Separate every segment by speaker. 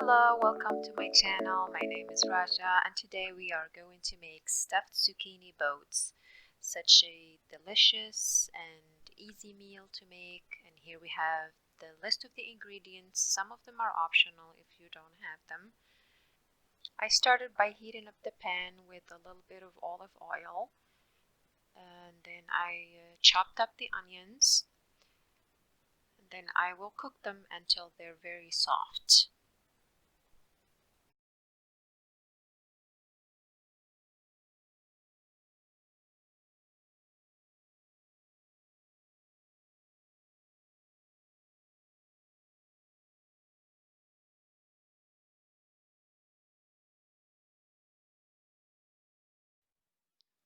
Speaker 1: Hello, welcome to my channel. My name is Raja and today we are going to make stuffed zucchini boats. Such a delicious and easy meal to make, and here we have the list of the ingredients. Some of them are optional if you don't have them. I started by heating up the pan with a little bit of olive oil, and then I chopped up the onions, and then I will cook them until they're very soft.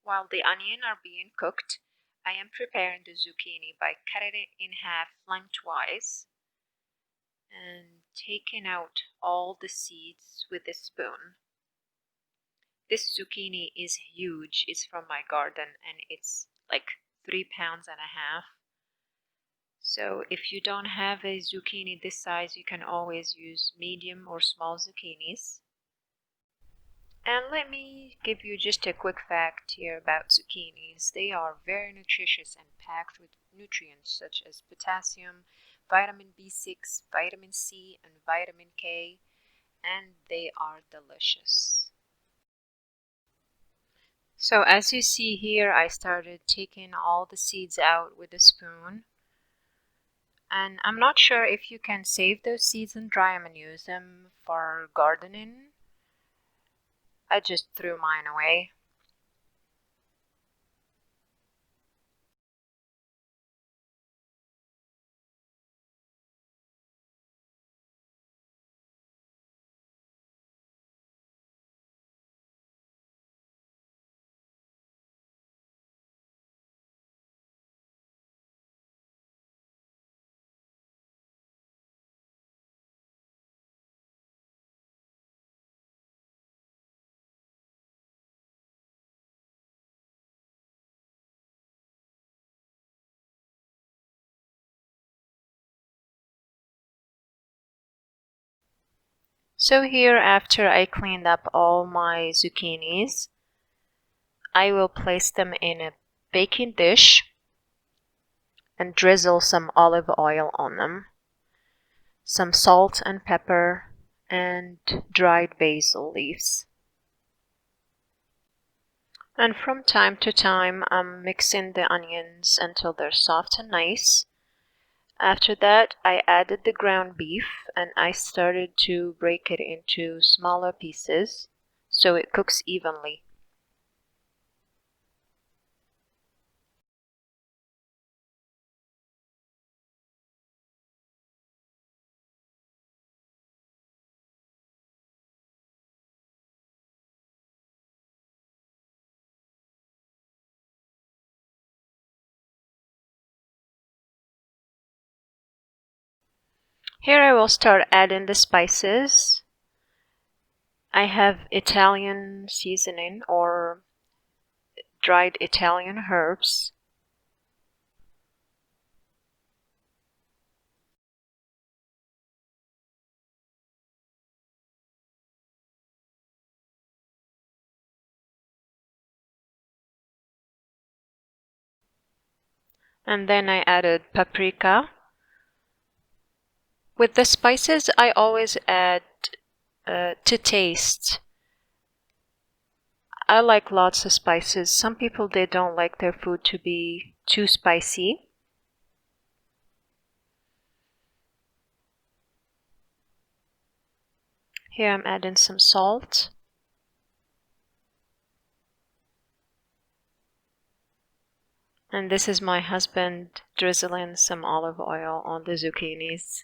Speaker 1: While the onion are being cooked, I am preparing the zucchini by cutting it in half lengthwise and taking out all the seeds with a spoon. This zucchini is huge. It's from my garden and it's like 3 pounds and a half. So if you don't have a zucchini this size, you can always use medium or small zucchinis. And let me give you just a quick fact here about zucchinis. They are very nutritious and packed with nutrients such as potassium, vitamin B6, vitamin C, and vitamin K, and they are delicious. So as you see here, I started taking all the seeds out with a spoon. And I'm not sure if you can save those seeds and dry them and use them for gardening. I just threw mine away. So here, after I cleaned up all my zucchinis, I will place them in a baking dish and drizzle some olive oil on them, some salt and pepper, and dried basil leaves. And from time to time, I'm mixing the onions until they're soft and nice. After that, I added the ground beef and I started to break it into smaller pieces so it cooks evenly. Here I will start adding the spices. I have Italian seasoning or dried Italian herbs. And then I added paprika. With the spices, I always add to taste. I like lots of spices. Some people, they don't like their food to be too spicy. Here I'm adding some salt. And this is my husband drizzling some olive oil on the zucchinis.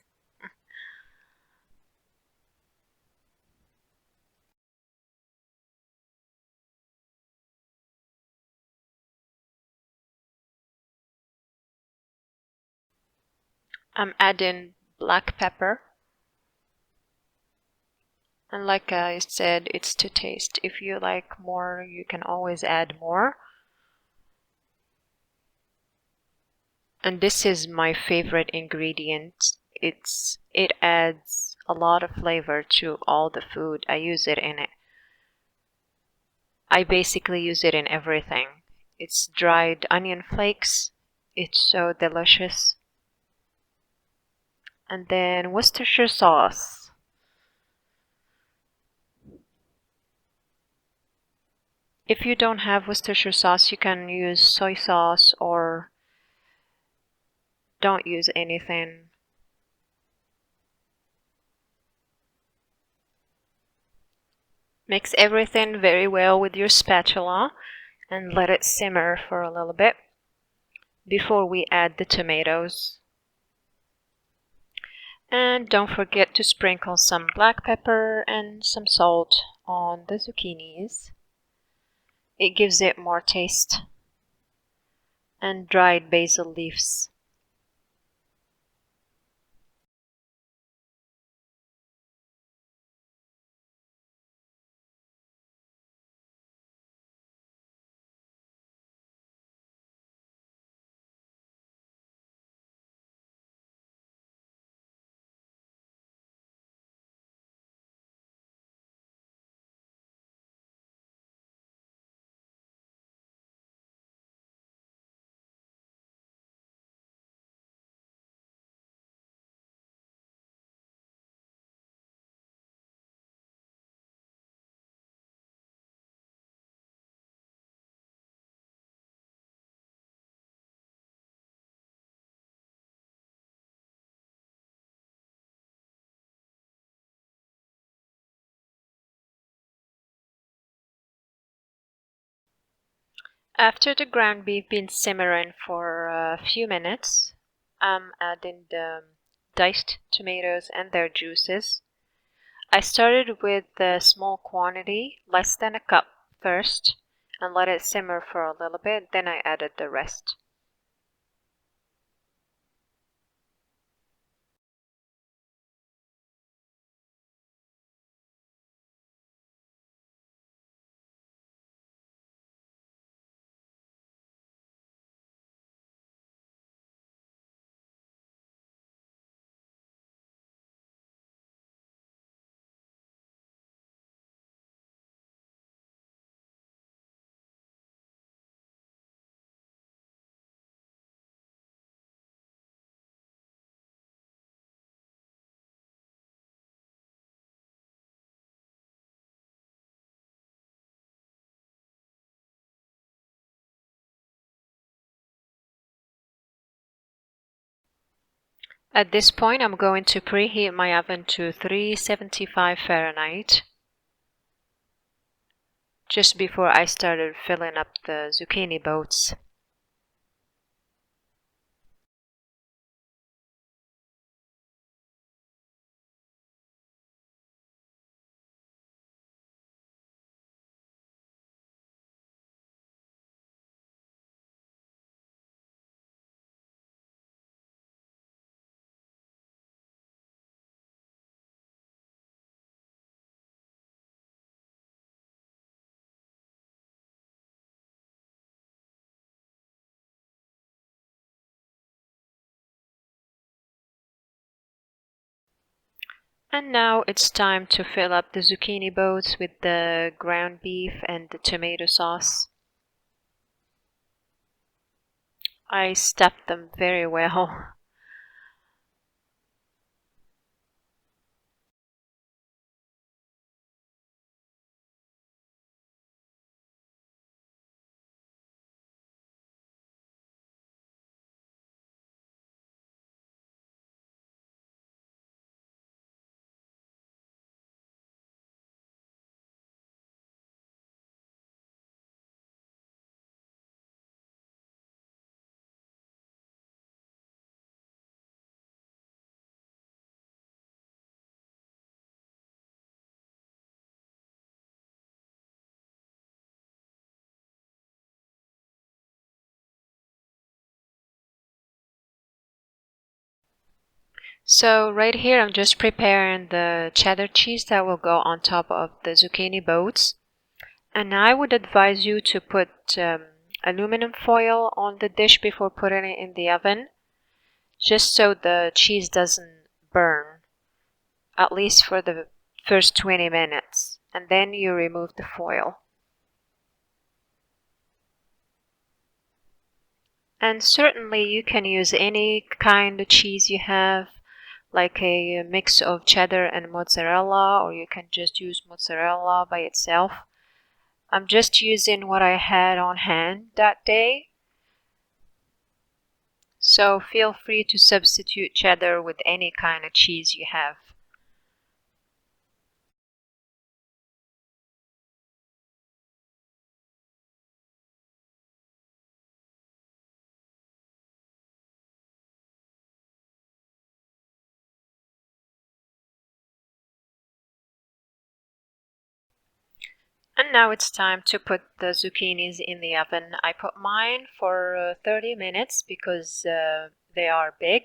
Speaker 1: I'm adding black pepper. And like I said, it's to taste. If you like more, you can always add more. And this is my favorite ingredient. It adds a lot of flavor to all the food. I use it in it. I basically use it in everything. It's dried onion flakes. It's so delicious. And then Worcestershire sauce. If you don't have Worcestershire sauce, you can use soy sauce or don't use anything. Mix everything very well with your spatula and let it simmer for a little bit before we add the tomatoes. And don't forget to sprinkle some black pepper and some salt on the zucchinis. It gives it more taste. And dried basil leaves. After the ground beef been simmering for a few minutes, I'm adding the diced tomatoes and their juices. I started with a small quantity, less than a cup first, and let it simmer for a little bit, then I added the rest. At this point, I'm going to preheat my oven to 375 Fahrenheit just before I started filling up the zucchini boats. And now it's time to fill up the zucchini boats with the ground beef and the tomato sauce. I stuffed them very well. So right here I'm just preparing the cheddar cheese that will go on top of the zucchini boats. And I would advise you to put aluminum foil on the dish before putting it in the oven, just so the cheese doesn't burn. at least for the first 20 minutes, and then you remove the foil. And certainly you can use any kind of cheese you have, like a mix of cheddar and mozzarella, or you can just use mozzarella by itself. I'm just using what I had on hand that day, so feel free to substitute cheddar with any kind of cheese you have. And now it's time to put the zucchinis in the oven. I put mine for 30 minutes because they are big,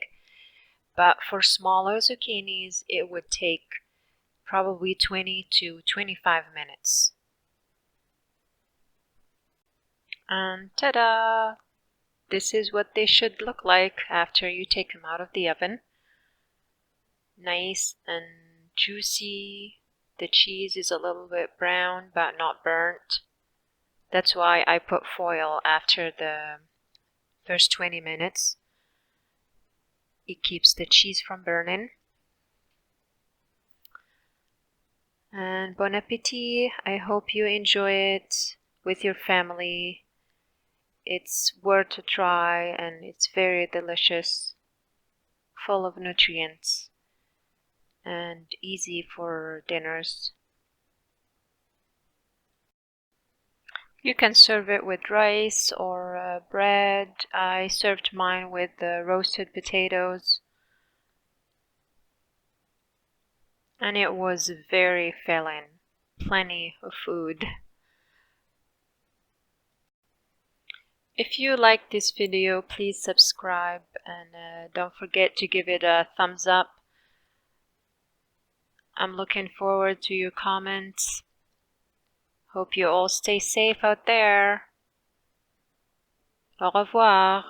Speaker 1: but for smaller zucchinis it would take probably 20 to 25 minutes. And ta-da! This is what they should look like after you take them out of the oven. Nice and juicy. The cheese is a little bit brown but not burnt. That's why I put foil after the first 20 minutes. It keeps the cheese from burning. And bon appetit. I hope you enjoy it with your family. It's worth a try and it's very delicious, full of nutrients, and easy for dinners. You can serve it with rice or bread. I served mine with roasted potatoes, and it was very filling. Plenty of food. If you like this video, please subscribe and don't forget to give it a thumbs up. I'm looking forward to your comments. Hope you all stay safe out there. Au revoir.